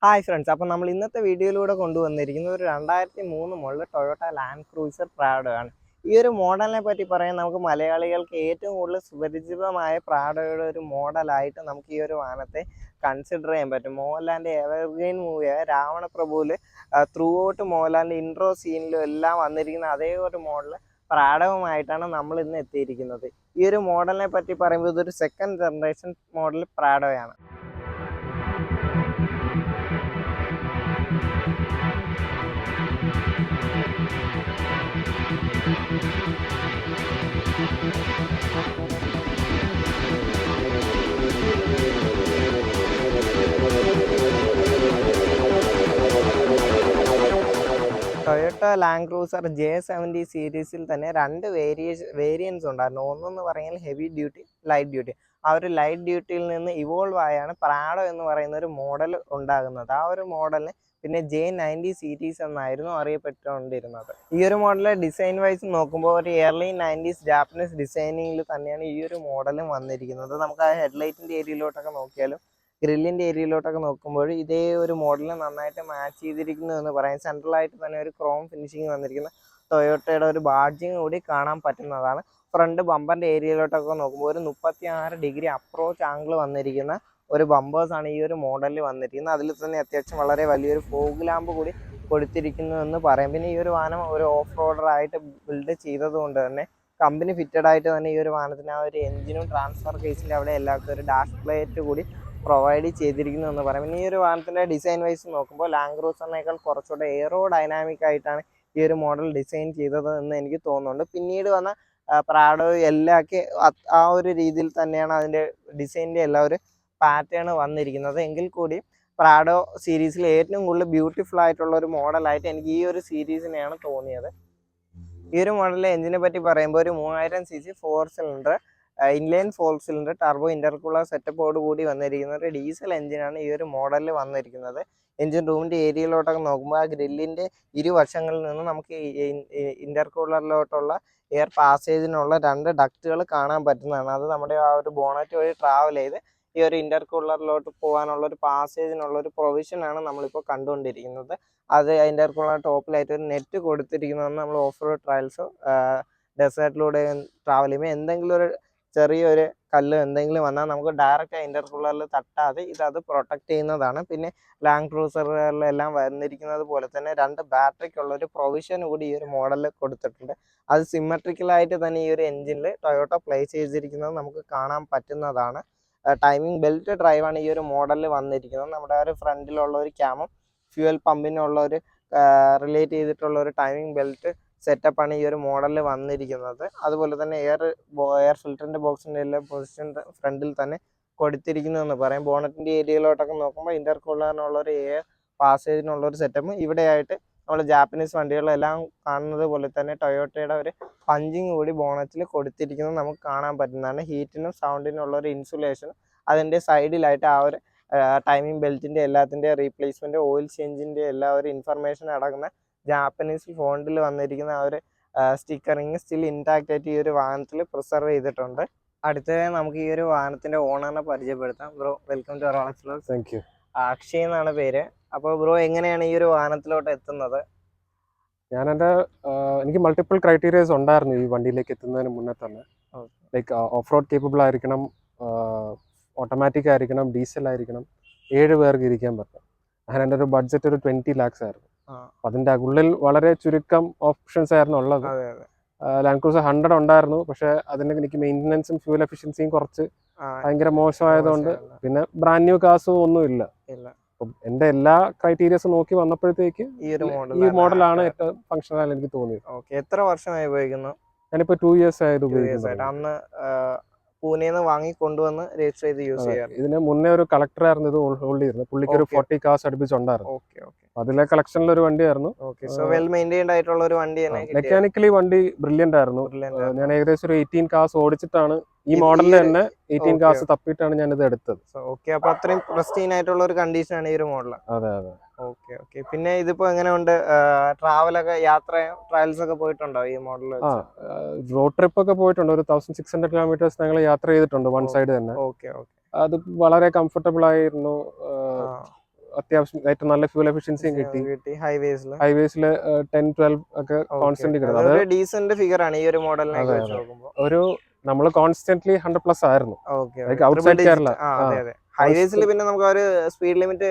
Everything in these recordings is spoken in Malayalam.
ഹായ് ഫ്രണ്ട്സ്, അപ്പോൾ നമ്മൾ ഇന്നത്തെ വീഡിയോയിലൂടെ കൊണ്ടുവന്നിരിക്കുന്നത് ഒരു 2003 model Toyota Land cruiser Prado ആണ്. ഈ ഒരു മോഡലിനെ പറ്റി പറയാൻ നമുക്ക് മലയാളികൾക്ക് ഏറ്റവും കൂടുതൽ സുപരിചിതമായ പ്രാഡോയുടെ ഒരു മോഡലായിട്ട് നമുക്ക് ഈ ഒരു വാഹനത്തെ കൺസിഡർ ചെയ്യാൻ പറ്റും. മോഹൻലാലിൻ്റെ എവർഗ്രീൻ മൂവിയായ രാവണപ്രഭുവിൽ ത്രൂ ഔട്ട് മോഹൻലാലിൻ്റെ ഇൻട്രോ സീനിലും എല്ലാം വന്നിരിക്കുന്ന അതേ ഒരു മോഡൽ പ്രാഡവുമായിട്ടാണ് നമ്മൾ ഇന്ന് എത്തിയിരിക്കുന്നത്. ഈ ഒരു മോഡലിനെ പറ്റി പറയുമ്പോൾ ഇതൊരു സെക്കൻഡ് ജനറേഷൻ മോഡൽ പ്രാഡോയാണ്. ടൊയോട്ട ലാൻഡ് ക്രൂസർ J70 സീരീസിൽ തന്നെ രണ്ട് വേരിയൻസ് ഉണ്ടായിരുന്നു. ഒന്നെന്ന് പറഞ്ഞാൽ ഹെവി ഡ്യൂട്ടി, ലൈറ്റ് ഡ്യൂട്ടി. ആ ഒരു ലൈറ്റ് ഡ്യൂട്ടിയിൽ നിന്ന് ഇവോൾവ് ആയാണ് പ്രാഡോ എന്ന് പറയുന്ന ഒരു മോഡൽ ഉണ്ടാകുന്നത്. ആ ഒരു മോഡലിന് പിന്നെ J90 സീരീസ് എന്നായിരുന്നു അറിയപ്പെട്ടുകൊണ്ടിരുന്നത്. ഈ ഒരു മോഡൽ ഡിസൈൻ വൈസ് നോക്കുമ്പോൾ ഒരു എയർലി 90s ജാപ്പനീസ് ഡിസൈനിങ്ങിൽ തന്നെയാണ് ഈ ഒരു മോഡലും വന്നിരിക്കുന്നത്. നമുക്ക് ആ ഹെഡ്ലൈറ്റിൻ്റെ ഏരിയയിലോട്ടൊക്കെ നോക്കിയാലും ഗ്രില്ലിൻ്റെ ഏരിയയിലോട്ടൊക്കെ നോക്കുമ്പോൾ ഇതേ ഒരു മോഡൽ നന്നായിട്ട് മാച്ച് ചെയ്തിരിക്കുന്നു എന്ന് പറയാം. സെൻട്രലായിട്ട് തന്നെ ഒരു ക്രോം ഫിനിഷിങ് വന്നിരിക്കുന്ന ടൊയോട്ടയുടെ ഒരു ബാഡ്ജിങ് കൂടി കാണാൻ പറ്റുന്നതാണ്. ഫ്രണ്ട് ബമ്പറിൻ്റെ ഏരിയയിലോട്ടൊക്കെ നോക്കുമ്പോൾ ഒരു 36 ഡിഗ്രി അപ്രോച്ച് ആംഗിൾ വന്നിരിക്കുന്ന ഒരു ബമ്പേഴ്സാണ് ഈ ഒരു മോഡലിൽ വന്നിരിക്കുന്നത്. അതിൽ തന്നെ അത്യാവശ്യം വളരെ വലിയൊരു ഫോഗ് ലാമ്പ് കൂടി കൊടുത്തിരിക്കുന്നു എന്ന് പറയാം. പിന്നെ ഈ ഒരു വാഹനം ഒരു ഓഫ് റോഡറായിട്ട് ബിൽഡ് ചെയ്തത് കൊണ്ട് തന്നെ കമ്പനി ഫിറ്റഡ് ആയിട്ട് തന്നെ ഈ ഒരു വാഹനത്തിന് ആ ഒരു എഞ്ചിനും ട്രാൻസ്ഫർ കേസിൻ്റെ അവിടെ എല്ലാവർക്കും ഒരു ഡാഷ് പ്ലേറ്റ് കൂടി പ്രൊവൈഡ് ചെയ്തിരിക്കുന്നു എന്ന് പറയാം. പിന്നെ ഈ ഒരു വാഹനത്തിൻ്റെ ഡിസൈൻ വൈസ് നോക്കുമ്പോൾ ലാൻഡ് ക്രൂസറിനേക്കാൾ കുറച്ചുകൂടെ എയറോ ഡൈനാമിക് ആയിട്ടാണ് ഈ ഒരു മോഡൽ ഡിസൈൻ ചെയ്തത് എന്ന് എനിക്ക് തോന്നുന്നുണ്ട്. പിന്നീട് വന്ന പ്രാഡോ എല്ലാമൊക്കെ ആ ഒരു രീതിയിൽ തന്നെയാണ് അതിൻ്റെ ഡിസൈനിൻ്റെ എല്ലാ ഒരു പാറ്റേൺ വന്നിരിക്കുന്നത്. എങ്കിൽ കൂടി പ്രാഡോ സീരീസിൽ ഏറ്റവും കൂടുതൽ ബ്യൂട്ടിഫുൾ ആയിട്ടുള്ള ഒരു മോഡലായിട്ട് എനിക്ക് ഈ ഒരു സീരീസിനെയാണ് തോന്നിയത്. ഈ ഒരു മോഡലിലെ എഞ്ചിനെ പറ്റി പറയുമ്പോൾ ഒരു 3000 cc 4 cylinder inline 4 cylinder turbo intercooler സെറ്റപ്പോട് കൂടി വന്നിരിക്കുന്ന ഒരു ഡീസൽ എഞ്ചിനാണ് ഈ ഒരു മോഡലിൽ വന്നിരിക്കുന്നത്. എഞ്ചിൻ റൂമിൻ്റെ ഏരിയയിലോട്ടൊക്കെ നോക്കുമ്പോൾ ആ ഗ്രില്ലിൻ്റെ ഇരുവശങ്ങളിൽ നിന്ന് നമുക്ക് ഇൻ്റർകൂളറിലോട്ടുള്ള എയർ പാസേജിനുള്ള 2 ഡക്റ്റുകൾ കാണാൻ പറ്റുന്നതാണ്. അത് നമ്മുടെ ആ ഒരു ബോണറ്റ് വഴി ട്രാവൽ ചെയ്ത് ഈ ഒരു ഇൻ്റർകൂളറിലോട്ട് പോകാനുള്ള ഒരു പാസേജിനുള്ള ഒരു പ്രൊവിഷനാണ് നമ്മളിപ്പോൾ കണ്ടുകൊണ്ടിരിക്കുന്നത്. അത് ഇൻ്റർകൂളർ ടോപ്പിലായിട്ട് ഒരു നെറ്റ് കൊടുത്തിരിക്കുന്നതെന്ന് നമ്മൾ ഓഫ് റോഡ് ട്രയൽസോ ഡെസേർട്ടിലൂടെ ട്രാവൽ ചെയ്യുമ്പോൾ എന്തെങ്കിലും ഒരു ചെറിയൊരു കല്ല് എന്തെങ്കിലും വന്നാൽ നമുക്ക് ഡയറക്റ്റ് ആ ഇൻ്റർകൂളറിൽ തട്ടാതെ അത് പ്രൊട്ടക്റ്റ് ചെയ്യുന്നതാണ്. പിന്നെ ലാൻഡ് ക്രൂസറുകളിലെല്ലാം വന്നിരിക്കുന്നത് പോലെ തന്നെ 2 ബാറ്ററിക്കുള്ള ഒരു പ്രൊവിഷൻ കൂടി ഈ ഒരു മോഡലിൽ കൊടുത്തിട്ടുണ്ട്. അത് സിമ്മട്രിക്കലായിട്ട് തന്നെ ഈ ഒരു എഞ്ചിനിൽ ടൊയോട്ട പ്ലേസ് ചെയ്തിരിക്കുന്നത് നമുക്ക് കാണാൻ പറ്റുന്നതാണ്. ടൈമിംഗ് ബെൽറ്റ് ഡ്രൈവാണ് ഈ ഒരു മോഡലിൽ വന്നിരിക്കുന്നത്. നമ്മുടെ ആ ഒരു ഫ്രണ്ടിലുള്ള ഒരു ക്യാമും ഫ്യൂവൽ പമ്പിനുള്ള ഒരു റിലേറ്റ് ചെയ്തിട്ടുള്ള ഒരു ടൈമിംഗ് ബെൽറ്റ് സെറ്റപ്പാണ് ഈ ഒരു മോഡലിൽ വന്നിരിക്കുന്നത്. അതുപോലെ തന്നെ എയർ ഫിൽറ്ററിൻ്റെ ബോക്സിൻ്റെ എല്ലാ പൊസിഷൻ ഫ്രണ്ടിൽ തന്നെ കൊടുത്തിരിക്കുന്നു എന്ന് പറയാം. ബോണറ്റിൻ്റെ ഏരിയയിലോട്ടൊക്കെ നോക്കുമ്പോൾ ഇൻ്റർകൂളറിനുള്ളൊരു എയർ പാസേജിനുള്ളൊരു സെറ്റപ്പും ഇവിടെയായിട്ട് നമ്മൾ ജാപ്പനീസ് വണ്ടികളെല്ലാം കാണുന്നത് പോലെ തന്നെ ടൊയോട്ടയുടെ ഒരു പഞ്ചിങ് കൂടി ബോണറ്റിൽ കൊടുത്തിരിക്കുന്നത് നമുക്ക് കാണാൻ പറ്റുന്നതാണ്. ഹീറ്റിനും സൗണ്ടിനും ഉള്ളൊരു ഇൻസുലേഷനും അതിൻ്റെ സൈഡിലായിട്ട് ആ ഒരു ടൈമിംഗ് ബെൽറ്റിൻ്റെ എല്ലാത്തിൻ്റെ റീപ്ലേസ്മെൻറ്റ്, ഓയിൽ ചേഞ്ചിൻ്റെ എല്ലാ ഒരു ഇൻഫർമേഷൻ അടങ്ങുന്ന ജാപ്പനീസ് ഫോണ്ടിൽ വന്നിരിക്കുന്ന ആ ഒരു സ്റ്റിക്കറിങ് സ്റ്റിൽ ഇൻടാക്റ്റ് ആയിട്ട് ഈ ഒരു വാഹനത്തിൽ പ്രിസർവ് ചെയ്തിട്ടുണ്ട്. അടുത്തതായി നമുക്ക് ഈ ഒരു വാഹനത്തിൻ്റെ ഓണറിനെ പരിചയപ്പെടുത്താം. Bro, welcome to Rolex vlogs. Thank you. Akshay എന്നാണ് പേര്. അപ്പോൾ ബ്രോ എങ്ങനെയാണ് ഈ ഒരു വാഹനത്തിലോട്ട് എത്തുന്നത്? എനിക്ക് മൾട്ടിപ്പിൾ ക്രൈറ്റീരിയസ് ഉണ്ടായിരുന്നു ഈ വണ്ടിയിലേക്ക് എത്തുന്നതിന് മുന്നേ തന്നെ. ലൈക്ക് ഓഫ് റോഡ് കേപ്പബിൾ ആയിരിക്കണം, ഓട്ടോമാറ്റിക് ആയിരിക്കണം, ഡീസൽ ആയിരിക്കണം, 7 പേർക്ക് ഇരിക്കാൻ പറ്റും. അങ്ങനെ എൻ്റെ ഒരു ബഡ്ജറ്റ് ഒരു 20 lakhs ആയിരുന്നു. അതിൻ്റെ ഉള്ളിൽ വളരെ ചുരുക്കം ഓപ്ഷൻസ് ആയിരുന്നു ഉള്ളത്. ലാൻഡ് ക്രൂസർ 100 ഉണ്ടായിരുന്നു, പക്ഷേ അതിൻ്റെ എനിക്ക് മെയിൻ്റനൻസും ഫ്യൂൽ എഫിഷ്യൻസിയും കുറച്ച് ഭയങ്കര മോശമായതുകൊണ്ട് പിന്നെ ബ്രാൻഡ് ന്യൂ കാസും ഒന്നും ഇല്ല. അപ്പം എൻ്റെ എല്ലാ ക്രൈറ്റീരിയസും നോക്കി വന്നപ്പോഴത്തേക്ക് ഈ മോഡലാണ് ഏറ്റവും ഫങ്ഷണൽ എനിക്ക് തോന്നിയത്. എത്ര വർഷമായി ഉപയോഗിക്കുന്നു? ഞാനിപ്പോൾ 2 years ആയത് ഉപയോഗിക്കുന്നത്. അന്ന് പൂനെന്ന് വാങ്ങി കൊണ്ടുവന്ന് രജിസ്റ്റർ ചെയ്ത് യൂസ് ചെയ്യാറ്. ഇതിന് മുന്നേ ഒരു കളക്ടറായിരുന്നു ഇത് ഹോൾഡ് ചെയ്യുന്നത്. പുള്ളിക്ക് ഒരു 40 cars അടുപ്പിച്ചുണ്ടായിരുന്നു. അതിലെ കളക്ഷനിൽ ഒരു വണ്ടിയായിരുന്നു. വെൽ മെയിൻറ്റൈൻഡ് ആയിട്ടുള്ള ഒരു വണ്ടി തന്നെ. മെക്കാനിക്കലി വണ്ടി ബ്രില്യന്റ് ആയിരുന്നു. ഞാൻ ഏകദേശം ഒരു 18 cars ഓടിച്ചിട്ടാണ് ഈ മോഡലിൽ തന്നെ 18 cars തപ്പിയിട്ടാണ് ഞാൻ ഇത് എടുത്തത്. അപ്പൊ അത്രയും പ്രസ്റ്റീൻ ആയിട്ടുള്ള ഒരു കണ്ടീഷൻ ആണ് ഈ ഒരു മോഡൽ. അതെ അതെ. പിന്നെ ഇതിപ്പോ എങ്ങനെയുണ്ട്? ട്രാവലൊക്കെ ട്രയൽസ് ഒക്കെ പോയിട്ടുണ്ടോ ഈ മോഡൽ? റോഡ് ട്രിപ്പ് ഒക്കെ പോയിട്ടുണ്ട്. ഒരു 1600 kilometers ഞങ്ങൾ യാത്ര ചെയ്തിട്ടുണ്ട് വൺ സൈഡ് തന്നെ. അത് വളരെ കംഫർട്ടബിൾ ആയിരുന്നു. അത്യാവശ്യം ഏറ്റവും നല്ല ഫ്യൂൽ എഫിഷ്യൻസിയും കിട്ടി. ഹൈവേസിൽ 10-12 ഒക്കെ കോൺസ്റ്റന്റ് കിട്ടും. അത് ഡീസന്റ് ഫിഗർ ആണ് ഈ ഒരു മോഡലിനെ വെച്ച് നോക്കുമ്പോൾ. ഒരു നമ്മൾ കോൺസ്റ്റന്റ്ലി 100+ ആയിരുന്നു ഔട്ട്സൈഡ് കേരള. ഹൈവേസിൽ പിന്നെ നമുക്ക് ഒരു സ്പീഡ് ലിമിറ്റ്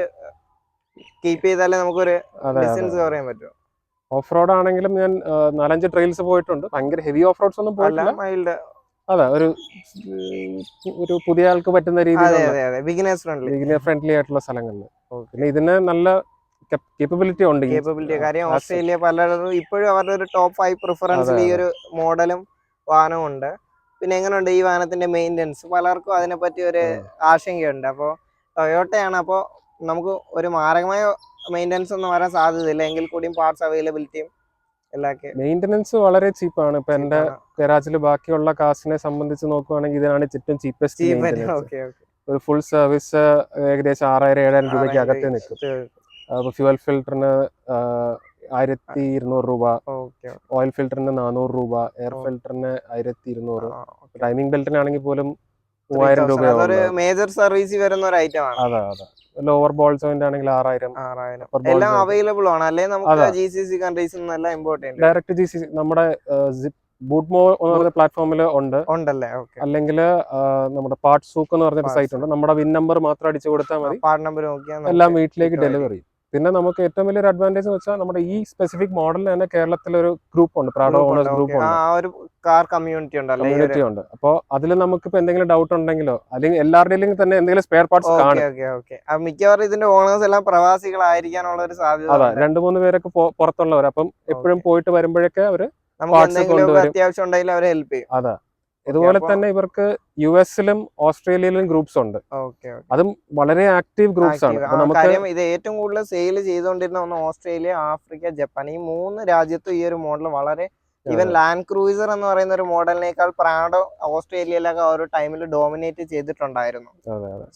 കീപ്പ് ചെയ്താലേ നമുക്കൊരു ഡിസ്റ്റൻസ് കവർ ചെയ്യാൻ പറ്റും. ഓഫ് റോഡ് ആണെങ്കിലും ഞാൻ 4-5 ട്രെയിൽസ് പോയിട്ടുണ്ട്. ഭയങ്കര ഹെവി ഓഫ് റോഡ്സ് ഒന്നും പോയിട്ടില്ല. മൈൽഡ്, അതെ, ഒരു പുതിയ ആൾക്ക് പറ്റുന്ന രീതിയിൽ ബിഗിനർ ഫ്രണ്ട്ലി ആയിട്ടുള്ള സ്ഥലങ്ങളിൽ. പിന്നെ ഇതിന് നല്ല കേപ്പബിലിറ്റി ഉണ്ട്. കാര്യം ഓസ്ട്രേലിയ പലരും ഇപ്പോഴും അവരുടെ ഒരു ടോപ്പ് 5 പ്രിഫറൻസിൽ ഈ ഒരു മോഡലും വാഹനവും ഉണ്ട്. പിന്നെ എങ്ങനെയുണ്ട് ഈ വാഹനത്തിന്റെ മെയിൻ്റെനൻസ്? പലർക്കും അതിനെപ്പറ്റി ഒരു ആശങ്കയുണ്ട്. അപ്പോൾ ടൊയോട്ടയാണ്, അപ്പോൾ നമുക്ക് ഒരു മാരകമായ മെയിൻ്റെനൻസ് ഒന്നും വരാൻ സാധ്യതയില്ല. എങ്കിൽ കൂടിയും പാർട്സ് അവൈലബിലിറ്റിയും മെയിൻ്റെനൻസ് വളരെ ചീപ്പാണ്. ഇപ്പൊ എന്റെ ഗരാജിൽ ബാക്കിയുള്ള കാസിനെ സംബന്ധിച്ച് നോക്കുവാണെങ്കിൽ ഇതിനാണ് ചുറ്റും ചീപ്പസ്റ്റ്. ഒരു ഫുൾ സർവീസ് ഏകദേശം 6,000-7,000 രൂപയ്ക്ക് അകത്ത് നിൽക്കും. ഫ്യൂവൽ ഫിൽറ്ററിന് 1,200 രൂപ, ഓയിൽ ഫിൽറ്ററിന് 400 രൂപ, എയർ ഫിൽറ്ററിന് 1,200, ടൈമിംഗ് ബെൽറ്റിനാണെങ്കിൽ പോലും 3,000 രൂപ. മേജർ സർവീസ് വരുന്ന ഒരു ഐറ്റം ആണ്. അതെ അതെ. ലോവർ ബോൾ ജോയിന്റ് ആണെങ്കിൽ 6,000. എല്ലാം അവൈലബിൾ ആണ് അല്ലേ? നമുക്ക് GCC കൺട്രീസിൽ നിന്നെല്ലാം ഇമ്പോർട്ട് ചെയ്യാം. ഡയറക്റ്റ് GCC നമ്മുടെ ബൂട്ട്മോ എന്ന് പറഞ്ഞ പ്ലാറ്റ്ഫോമിൽ ഉണ്ടല്ലേ? അല്ലെങ്കിൽ നമ്മുടെ പാർട്ട് സൂക്ക് എന്ന് പറഞ്ഞൊരു സൈറ്റ് ഉണ്ട്. നമ്മുടെ വിൻ നമ്പർ മാത്രം അടിച്ചു കൊടുത്താൽ മതി, പാർട്ട് നമ്പർ നോക്കിയാൽ എല്ലാം വീട്ടിലേക്ക് ഡെലിവറി. പിന്നെ നമുക്ക് ഏറ്റവും വലിയൊരു അഡ്വാൻറ്റേജ് എന്ന് വെച്ചാൽ നമ്മുടെ ഈ സ്പെസിഫിക് മോഡലിന് തന്നെ കേരളത്തിലൊരു ഗ്രൂപ്പ് ഉണ്ട്, പ്രാഡോ ഓണേഴ്സ് ഗ്രൂപ്പ് ഉണ്ട്, കാർ കമ്മ്യൂണിറ്റി ഉണ്ട്. അപ്പോൾ അതിൽ നമുക്കിപ്പോ എന്തെങ്കിലും ഡൗട്ട് ഉണ്ടെങ്കിലോ അല്ലെങ്കിൽ എല്ലാവരുടെയും തന്നെ എന്തെങ്കിലും സ്പെയർ പാർട്സ് കാണും. മിക്കവാറും ഇതിന്റെ ഓണേഴ്സ് എല്ലാം പ്രവാസികളായിരിക്കാനുള്ള ഒരു സാധ്യത. അതെ, 2-3 പേരൊക്കെ പുറത്തുള്ളവർ. അപ്പം എപ്പോഴും പോയിട്ട് വരുമ്പോഴൊക്കെ അവര് അത്യാവശ്യം ഉണ്ടെങ്കിൽ അവരെ ഹെൽപ്പ് ചെയ്യും. അതെ. ഇതുപോലെ തന്നെ ഇവർക്ക് US-ലും ഓസ്ട്രേലിയയിലും ഗ്രൂപ്പ്സ് ഉണ്ട്. അതും വളരെ ആക്റ്റീവ് ഗ്രൂപ്പ്സ് ആണ്. ഇത് ഏറ്റവും കൂടുതൽ സെയിൽ ചെയ്തുകൊണ്ടിരുന്ന ഒന്ന് ഓസ്ട്രേലിയ, ആഫ്രിക്ക, ജപ്പാൻ, ഈ 3 രാജ്യത്തും ഈ ഒരു മോഡൽ വളരെ, ഈവൻ ലാൻഡ് ക്രൂയിസർ എന്ന് പറയുന്ന ഒരു മോഡലിനേക്കാൾ പ്രാഡോ ഓസ്ട്രേലിയയിലൊക്കെ ആ ഒരു ടൈമിൽ ഡോമിനേറ്റ് ചെയ്തിട്ടുണ്ടായിരുന്നു.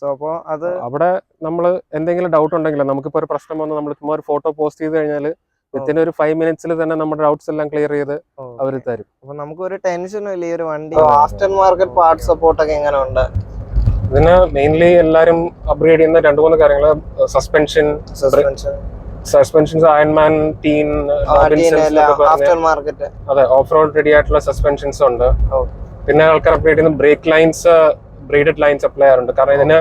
സോ അപ്പോൾ അത് അവിടെ നമ്മൾ എന്തെങ്കിലും ഡൗട്ട് ഉണ്ടെങ്കിൽ നമുക്കിപ്പോ ഒരു പ്രശ്നം വന്ന് നമ്മൾ ചുമ്മാ ഒരു ഫോട്ടോ പോസ്റ്റ് ചെയ്ത് കഴിഞ്ഞാൽ വിത്തിൻ ഒരു 5 മിനിറ്റ്സിൽ തന്നെ നമ്മുടെ ഡൗട്ട്സ് എല്ലാം ക്ലിയർ ചെയ്ത് അവർ തരും. അപ്പൊ നമുക്ക് ഒരു ടെൻഷനും ഇല്ല ഈ ഒരു വണ്ടി. ആഫ്റ്റർ മാർക്കറ്റ് പാർട്ട് സപ്പോർട്ട് ഒക്കെ എങ്ങനെ ഉണ്ട്? ഇതിന് മെയിൻലി എല്ലാരും അപ്ഗ്രേഡ് ചെയ്യുന്ന 2-3 കാര്യങ്ങൾ: suspensions Ironman teen, after market. അതെ, ഓഫ് റോഡ് റെഡി ആയിട്ടുള്ള സസ്പെൻഷൻസ് ഉണ്ട്. പിന്നെ ആൾക്കാർ അപ്ഗ്രേഡ് ചെയ്യുന്ന brake lines, braided lines apply ചെയ്യാറുണ്ട്. കാരണം ഇതിന്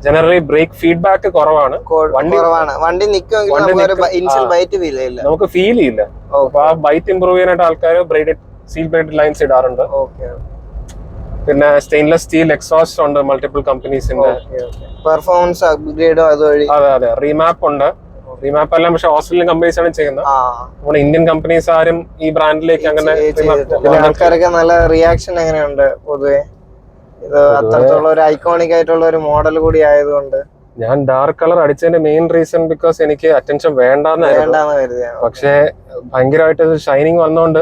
ജനറലി ബ്രേക്ക് ഫീഡ്ബാക്ക് കുറവാണ്. വണ്ടി നമുക്ക് ഫീൽ ചെയ്യില്ല. അപ്പൊ ആ ബൈറ്റ് ഇംപ്രൂവ് ചെയ്യാനായിട്ട് ആൾക്കാർ സീൽ ബ്രേഡഡ് ലൈൻസ് ഇടാറുണ്ട്. പിന്നെ സ്റ്റെയിൻലെസ് സ്റ്റീൽ എക്സോസ്റ്റ് ഉണ്ട് മൾട്ടിപ്പിൾ കമ്പനീസിന്റെ. പെർഫോമൻസ് അപ്ഗ്രേഡോ അതുവഴി. അതെ അതെ, റീമാപ്പ് ഉണ്ട്. റീമാപ്പ് എല്ലാം പക്ഷെ ഓസ്ട്രേലിയൻ കമ്പനീസ് ആണ് ചെയ്യുന്നത്. നമ്മുടെ ഇന്ത്യൻ കമ്പനീസ് ആരും ഈ ബ്രാൻഡിലേക്ക് അങ്ങനെ. ആൾക്കാരൊക്കെ നല്ല റിയാക്ഷൻ എങ്ങനെയുണ്ട് പൊതുവെ? ഇത് അത്രത്തോളം ഒരു ഐക്കോണിക് ആയിട്ടുള്ള ഒരു മോഡൽ കൂടി ആയതുകൊണ്ട് ഞാൻ ഡാർക്ക് കളർ അടിച്ചതിന്റെ മെയിൻ റീസൺ ബിക്കോസ് എനിക്ക് അറ്റൻഷൻ വേണ്ടാന്ന്. പക്ഷെ ഭയങ്കരമായിട്ട് ഷൈനിങ് വന്നോണ്ട്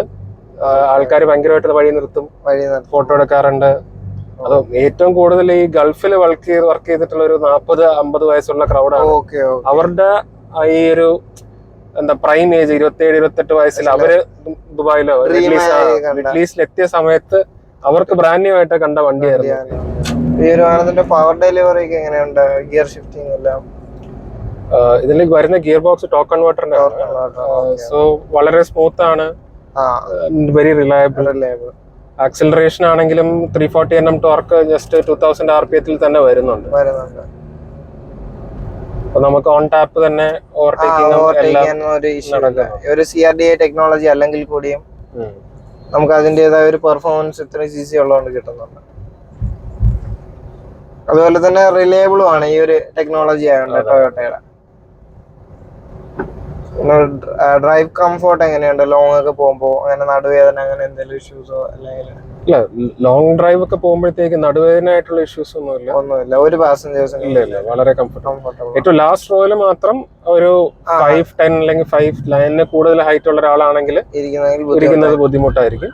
ആൾക്കാർ ഭയങ്കരമായിട്ട് വഴി നിർത്തും, ഫോട്ടോ എടുക്കാറുണ്ട്. അത് ഏറ്റവും കൂടുതൽ ഈ ഗൾഫിൽ വർക്ക് ചെയ്തിട്ടുള്ള ഒരു 40-50 വയസ്സുള്ള ക്രൗഡാണ്. അവരുടെ ഈ ഒരു പ്രൈം ഏജ് 27-28 വയസ്സിൽ അവര് ദുബായിലോ മിഡിൽ എത്തിയ സമയത്ത് അവർക്ക് ബ്രാൻഡ് ന്യൂ ആയിട്ട് കണ്ട വണ്ടിയായിരുന്നു. ഈ ഒരു വാഹനത്തിന്റെ പവർ ഡെലിവറി ഒക്കെ എങ്ങനെയുണ്ട്? ഗിയർ ഷിഫ്റ്റിംഗ് എല്ലാം ഇതിലേക്ക് വരുന്ന ഗിയർ ബോക്സ് ടോർക്ക് കൺവേർട്ടറിന്റെ, സോ വളരെ സ്മൂത്ത് ആണ്, വെരി റിലയബിൾ. ആക്സിലറേഷൻ ആണെങ്കിലും 340 Nm ടോർക്ക് ജസ്റ്റ് 2000 RPM തന്നെ വരുന്നുണ്ട്. അപ്പൊ നമുക്ക് ഓൺ ടാപ്പ് തന്നെ ഒരു CRDI ടെക്നോളജി അല്ലെങ്കിൽ കൂടിയും നമുക്ക് അതിൻ്റെതായ ഒരു പെർഫോമൻസ് ഇത്രയും CC ഉള്ളതുകൊണ്ട് കിട്ടുന്നുണ്ട്. അതുപോലെ തന്നെ റിലയബിളും ആണ് ഈ ഒരു ടെക്നോളജി ആയതുകൊണ്ട് ടൊയോട്ടയുടെ. ഡ്രൈവ് കംഫോർട്ട് എങ്ങനെയുണ്ട്? ലോങ് ഒക്കെ പോകുമ്പോ അങ്ങനെ നടുവേദന അങ്ങനെ എന്തെങ്കിലും ഇഷ്യൂസോ അല്ലെങ്കിൽ? ഇല്ല, ലോങ് ഡ്രൈവ് ഒക്കെ പോകുമ്പോഴത്തേക്ക് നടുവേദന ആയിട്ടുള്ള ഇഷ്യൂസ് ഒന്നുമില്ല. ഒരു പാസഞ്ചേഴ്സ് ഇല്ല, വളരെ കംഫർട്ടബിൾ. ഏറ്റവും ലാസ്റ്റ് റോയിൽ മാത്രം ഒരു 5'10" അല്ലെങ്കിൽ 5'9" കൂടുതൽ ഹൈറ്റ് ഉള്ള ഒരാളാണെങ്കിൽ ഇരിക്കുന്നത് ബുദ്ധിമുട്ടായിരിക്കും.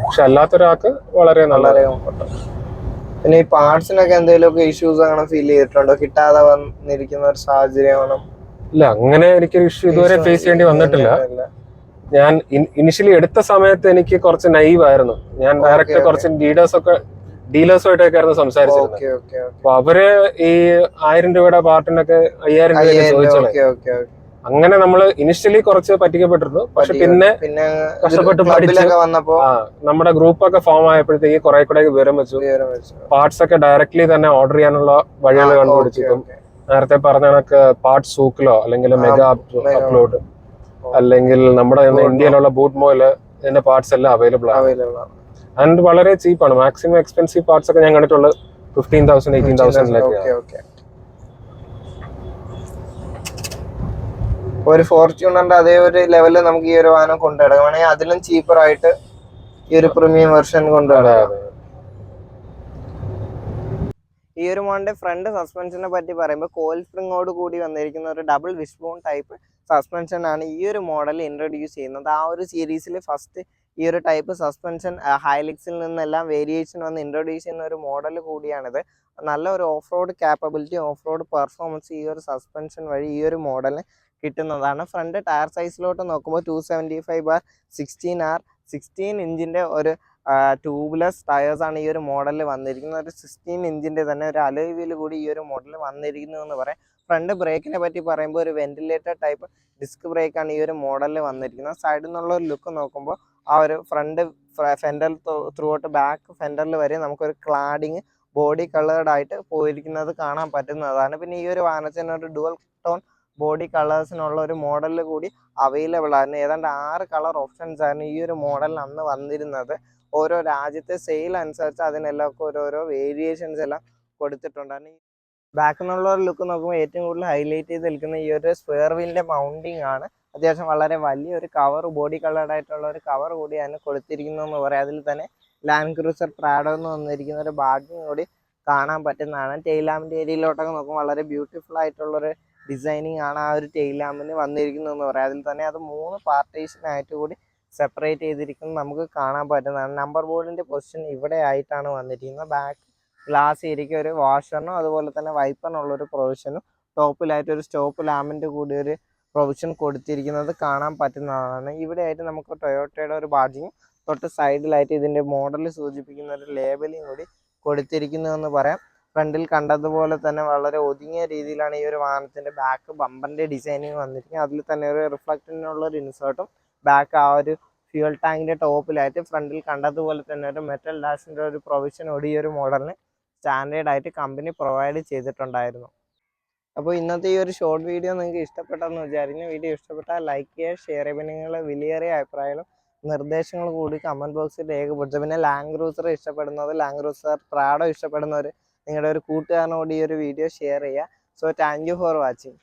പക്ഷെ അല്ലാത്തൊരാൾക്ക് വളരെ നല്ല കംഫർട്ടബിൾ. പിന്നെ ഈ പാർട്സിനൊക്കെ എന്തെങ്കിലുമൊക്കെ ഇഷ്യൂസ് അങ്ങനെ ഫീൽ ചെയ്തിട്ടുണ്ടോ? കിട്ടാതെ വന്നിരിക്കുന്ന ഒരു സാഹചര്യമാണ്? ഇല്ല, അങ്ങനെ എനിക്കൊരു ഇഷ്യൂ ഇതുവരെ ഫേസ് ചെയ്യേണ്ടി വന്നിട്ടില്ല. ഞാൻ ഇനിഷ്യലി എടുത്ത സമയത്ത് എനിക്ക് കുറച്ച് നൈവ് ആയിരുന്നു. ഞാൻ ഡയറക്റ്റ് കുറച്ച് ലീഡേഴ്സ് ഒക്കെ ഡീലേഴ്സുമായിട്ടൊക്കെ ആയിരുന്നു സംസാരിച്ചിരുന്നത്. ഓക്കെ ഓക്കെ അപ്പൊ അവര് ഈ 1000 രൂപയുടെ പാർട്ടിനൊക്കെ 5000 രൂപയൊക്കെ ചോദിച്ചത്. Okay okay. അങ്ങനെ നമ്മൾ ഇനിഷ്യലി കുറച്ച് പറ്റിക്കപ്പെട്ടിരുന്നു. പക്ഷെ പിന്നെ പിന്നെ കഷ്ടപ്പെട്ട് പഠിച്ച് ക്ലബിലൊക്കെ വന്നപ്പോ നമ്മുടെ ഗ്രൂപ്പൊക്കെ ഫോം ആയപ്പോഴത്തേക്ക് കുറെ കൂടെ വിവരം വെച്ചു. പാർട്സ് ഒക്കെ ഡയറക്ട്ലി തന്നെ ഓർഡർ ചെയ്യാനുള്ള വഴികൾ കണ്ടുപിടിച്ചിട്ടും നേരത്തെ പറഞ്ഞ കണക്ക് പാർട്സ് സൂക്കിലോ അല്ലെങ്കിൽ മെഗാ അപ്ലോഡ് അല്ലെങ്കിൽ നമ്മുടെ ഇന്ത്യയിലുള്ള ബൂട്ട് മോയില് ഇതിന്റെ പാർട്സ് എല്ലാം അവൈലബിൾ ആണ്. ആൻഡ് വളരെ ചീപ്പാണ്. മാക്സിമം എക്സ്പെൻസീവ് പാർട്സ് ഒക്കെ ഞാൻ കണ്ടിട്ടുള്ളത് 15,000 18,000 ഒരു ഫോർച്യൂണറിന്റെ അതേ ഒരു ലെവലിൽ നമുക്ക് ഈ ഒരു വാഹനം കൊണ്ടുവരാം. വേണമെങ്കിൽ അതിലും ചീപ്പർ ആയിട്ട് ഈ ഒരു പ്രീമിയം വെർഷൻ കൊണ്ടുവരാം. ഈ ഒരു മോഡലിന്റെ ഫ്രണ്ട് സസ്പെൻഷനെ പറ്റി പറയുമ്പോൾ കോയിൽ സ്പ്രിങ്ങോട് കൂടി വന്നിരിക്കുന്ന ഒരു ഡബിൾ വിഷ്ബോൺ ടൈപ്പ് സസ്പെൻഷൻ ആണ് ഈ ഒരു മോഡൽ ഇൻട്രൊഡ്യൂസ് ചെയ്യുന്നത്. ആ ഒരു സീരീസിൽ ഫസ്റ്റ് ഈ ഒരു ടൈപ്പ് സസ്പെൻഷൻ ഹൈലിക്സിൽ നിന്നെല്ലാം വേരിയേഷൻ വന്ന് ഇൻട്രൊഡ്യൂസ് ചെയ്യുന്ന ഒരു മോഡൽ കൂടിയാണിത്. നല്ല ഒരു off road capability, off road performance ഈ ഒരു സസ്പെൻഷൻ വഴി ഈ ഒരു മോഡലിന് കിട്ടുന്നതാണ്. ഫ്രണ്ട് ടയർ സൈസിലോട്ട് നോക്കുമ്പോൾ 275/16R 16 ഇഞ്ചിൻ്റെ ഒരു ട്യൂബ്ലെസ് ടയേഴ്സാണ് ഈ ഒരു മോഡലിൽ വന്നിരിക്കുന്നത്. ഒരു 16 ഇഞ്ചിൻ്റെ തന്നെ ഒരു അലോയ് വീൽ കൂടി ഈ ഒരു മോഡലിൽ വന്നിരിക്കുന്നു എന്ന് പറയാം. ഫ്രണ്ട് ബ്രേക്കിനെ പറ്റി പറയുമ്പോൾ ഒരു വെന്റിലേറ്റർ ടൈപ്പ് ഡിസ്ക് ബ്രേക്കാണ് ഈ ഒരു മോഡലിൽ വന്നിരിക്കുന്നത്. സൈഡിൽ നിന്നുള്ള ഒരു ലുക്ക് നോക്കുമ്പോൾ ആ ഒരു front fender throughout back ഫെൻഡറിൽ വരെ നമുക്കൊരു ക്ലാഡിങ് ബോഡി കളേർഡ് ആയിട്ട് പോയിരിക്കുന്നത് കാണാൻ പറ്റുന്നതാണ്. പിന്നെ ഈ ഒരു വാഹനത്തിന് ഒരു ഡുവൽ ടോൺ ബോഡി കളേഴ്സിനുള്ള ഒരു മോഡലിൽ കൂടി അവൈലബിൾ ആയിരുന്നു. ഏതാണ്ട് 6 കളർ ഓപ്ഷൻസ് ആയിരുന്നു ഈ ഒരു മോഡലിന് അന്ന് വന്നിരുന്നത്. ഓരോ രാജ്യത്തെ സെയിൽ അനുസരിച്ച് അതിനെല്ലാം ഓരോരോ വേരിയേഷൻസ് എല്ലാം കൊടുത്തിട്ടുണ്ടായിരുന്നു. ബാക്കിൽ നിന്നുള്ള ഒരു ലുക്ക് നോക്കുമ്പോൾ ഏറ്റവും കൂടുതൽ ഹൈലൈറ്റ് ചെയ്ത് നിൽക്കുന്ന ഈ ഒരു സ്ക്വയർ വീലിൻ്റെ മൗണ്ടിങ് ആണ്. അത്യാവശ്യം വളരെ വലിയൊരു കവർ, ബോഡി കളേർഡ് ആയിട്ടുള്ള ഒരു കവർ കൂടി അതിന് കൊടുത്തിരിക്കുന്നതെന്ന് പറയാം. അതിൽ തന്നെ ലാൻഡ് ക്രൂസർ പ്രാഡോ എന്ന് വന്നിരിക്കുന്ന ഒരു ബാഡ്ജിങ് കൂടി കാണാൻ പറ്റുന്നതാണ്. ടെയിൽ ലാമ്പിൻ്റെ ഏരിയയിലോട്ടൊക്കെ നോക്കുമ്പോൾ വളരെ ബ്യൂട്ടിഫുൾ ആയിട്ടുള്ളൊരു ഡിസൈനിങ് ആണ് ആ ഒരു ടെയിൽ ലാമ്പിന് വന്നിരിക്കുന്നതെന്ന് പറയാം. അതിൽ തന്നെ അത് 3 പാർട്ടീഷനായിട്ട് കൂടി സെപ്പറേറ്റ് ചെയ്തിരിക്കുന്നത് നമുക്ക് കാണാൻ പറ്റുന്നതാണ്. നമ്പർ ബോർഡിൻ്റെ പൊസിഷൻ ഇവിടെ ആയിട്ടാണ് വന്നിരിക്കുന്നത്. ബാക്ക് ഗ്ലാസ് ഏരിയയ്ക്ക് ഒരു വാഷറിനും അതുപോലെ തന്നെ വൈപ്പറിനുള്ളൊരു പ്രൊവിഷനും ടോപ്പിലായിട്ട് ഒരു സ്റ്റോപ്പ് ലാമ്പിൻ്റെ കൂടി ഒരു പ്രൊവിഷൻ കൊടുത്തിരിക്കുന്നത് കാണാൻ പറ്റുന്നതാണ്. ഇവിടെ ആയിട്ട് നമുക്ക് ടൊയോട്ടയുടെ ഒരു ബാഡ്ജിങ്, തൊട്ട് സൈഡിലായിട്ട് ഇതിൻ്റെ മോഡൽ സൂചിപ്പിക്കുന്ന ഒരു ലേബലിംഗ് കൂടി കൊടുത്തിരിക്കുന്നതെന്ന് പറയാം. ഫ്രണ്ടിൽ കണ്ടതുപോലെ തന്നെ വളരെ ഒതുങ്ങിയ രീതിയിലാണ് ഈ ഒരു വാഹനത്തിൻ്റെ ബാക്ക് ബമ്പറിൻ്റെ ഡിസൈനിങ് വന്നിരിക്കുന്നത്. അതിൽ തന്നെ ഒരു റിഫ്ലക്റ്റിനുള്ളൊരു ഇൻസേർട്ടും ബാക്ക് ആ ഒരു ഫ്യൂൽ ടാങ്കിൻ്റെ ടോപ്പിലായിട്ട് ഫ്രണ്ടിൽ കണ്ടതുപോലെ തന്നെ ഒരു മെറ്റൽ ഡാഷിൻ്റെ ഒരു പ്രൊവിഷനോട് ഈ ഒരു മോഡലിന് സ്റ്റാൻഡേർഡായിട്ട് കമ്പനി പ്രൊവൈഡ് ചെയ്തിട്ടുണ്ടായിരുന്നു. അപ്പോൾ ഇന്നത്തെ ഈ ഒരു ഷോർട്ട് വീഡിയോ നിങ്ങൾക്ക് ഇഷ്ടപ്പെട്ടെന്ന് വിചാരിക്കുന്നു. വീഡിയോ ഇഷ്ടപ്പെട്ടാൽ ലൈക്ക് ചെയ്യുക, ഷെയർ ചെയ്യുക. നിങ്ങളുടെ വിലയേറിയ അഭിപ്രായങ്ങളും നിർദ്ദേശങ്ങൾ കൂടി കമൻറ്റ് ബോക്സിൽ രേഖപ്പെടുത്തുക. പിന്നെ ലാൻഡ് ക്രൂസർ ഇഷ്ടപ്പെടുന്നത്, ലാൻഡ് ക്രൂസർ പ്രാഡോ ഇഷ്ടപ്പെടുന്നവർ നിങ്ങളുടെ ഒരു കൂട്ടുകാരനോട് ഈ ഒരു വീഡിയോ ഷെയർ ചെയ്യുക. So thank you for watching.